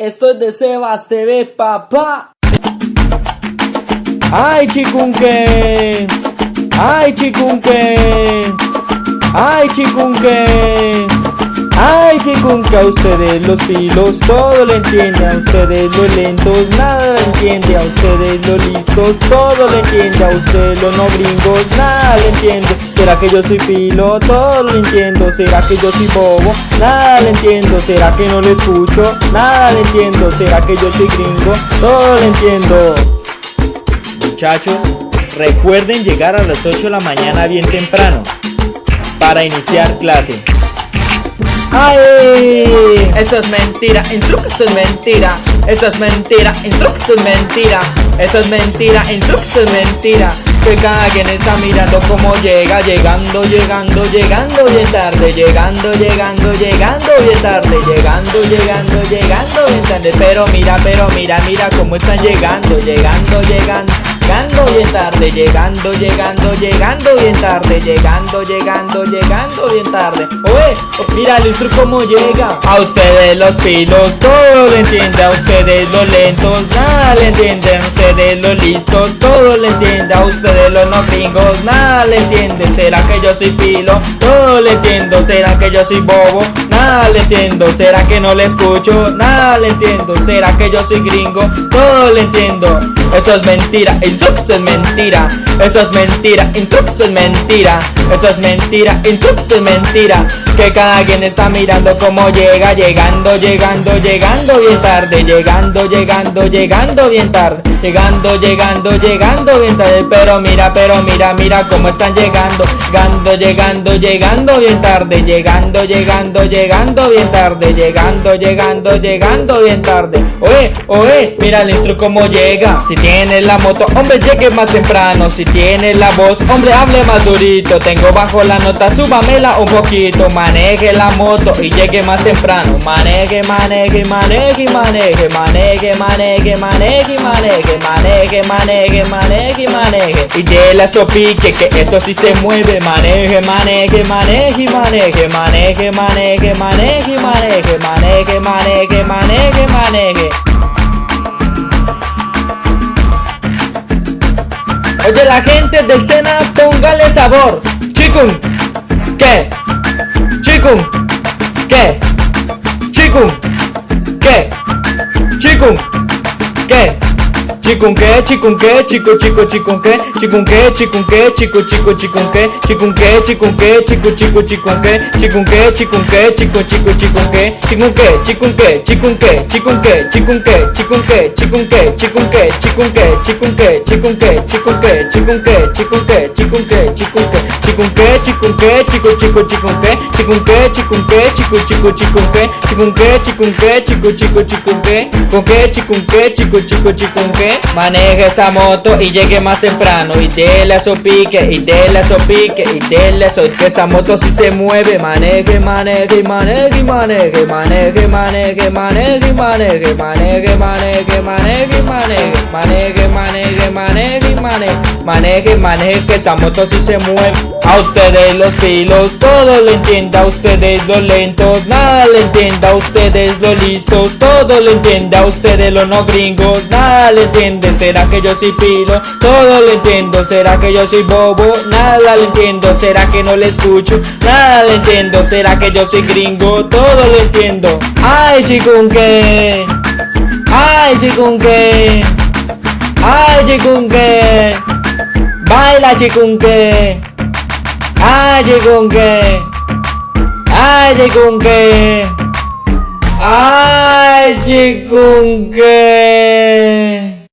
Esto es de Sebas TV, papá. Ay, chikunque. Ay, chikunque. Ay, chikunque. Ay, chikunque, a ustedes los pilos todo lo entiende, a ustedes los lentos nada lo entiende, a ustedes los listos todo lo entiende, a ustedes los no gringos nada lo entiende. ¿Será que yo soy pilo? Todo lo entiendo. ¿Será que yo soy bobo? Nada lo entiendo. ¿Será que no lo escucho? Nada lo entiendo. ¿Será que yo soy gringo? Todo lo entiendo. Muchachos, recuerden llegar a las 8 de la mañana bien temprano para iniciar clase. ¡Ay! Eso es mentira, instructo es mentira. Eso es mentira, instructo es mentira. Eso es mentira, instructo es mentira. Que cada quien está mirando cómo llega, llegando bien tarde, llegando bien tarde, llegando bien tarde. Pero mira cómo están llegando bien tarde, llegando bien tarde, llegando bien tarde. Oye, mira el instru cómo llega. A ustedes los pilos todo lo entiende, a ustedes los lentos nada le entienden, a ustedes los listos todo lo entiende, a ustedes los no gringos nada le entienden. ¿Será que yo soy pilo? Todo le entiendo. ¿Será que yo soy bobo? Nada le entiendo. ¿Será que no le escucho? Nada le entiendo. ¿Será que yo soy gringo? Todo le entiendo. Eso es mentira, instructo es mentira. Eso es mentira, instructo es mentira. Eso es mentira, instructo es mentira. Que cada quien está mirando cómo llega, llegando bien tarde, llegando bien tarde, llegando bien tarde. Pero mira cómo están llegando bien tarde, llegando bien tarde, llegando bien tarde. Oye, mira el instru cómo llega. Si tienes la moto, hombre, llegue más temprano. Si tienes la voz, hombre, hable más durito. Tengo bajo la nota, súbamela un poquito. Maneje la moto y llegue más temprano. Maneje. Y déle a su pique, que eso sí se mueve. Maneje. Oye, la gente del Sena, póngale sabor. Chikun, ¿qué? Chikun, ¿qué? Chikun, ¿qué? Chikun, ¿qué? Chikun qué, chikun qué, chico, chikun qué, chikun qué, chikun qué, chico, chikun qué, chikun qué, chikun qué, chico, chikun qué, chikun qué, chikun qué, chico, chikun qué, chikun qué, chikun qué, chikun qué, chikun qué, chikun qué, chikun qué, chikun qué, chikun qué, chikun qué, chikun qué, chikun qué, chikun qué, chikun qué, chikun qué, chikun qué, chikun qué, chikun qué, chikun qué, chico, chikun qué, chikun qué, chikun qué, chico, chikun qué, chikun qué, chikun qué, chico, chikun qué, con qué, chikun qué, chico, chikun qué. Maneje esa moto y llegue más temprano. Y déle a su pique, y déle a su pique, y déle a su, que esa moto si se mueve. Maneje. Maneje, que esa moto si se mueve. A ustedes los pilos todo lo entiende, a ustedes los lentos nada le entiende, a ustedes los listos todo lo entiende, a ustedes los no gringos nada le entiende. ¿Será que yo soy pilo? Todo lo entiendo. ¿Será que yo soy bobo? Nada lo entiendo. ¿Será que no le escucho? Nada lo entiendo. ¿Será que yo soy gringo? Todo lo entiendo. Ay, chikunque. Ay, chikunque. Ay, chikunque. Baila, chikunque. Ay, chikunque. Ay, chikunque. Ay, chikunque.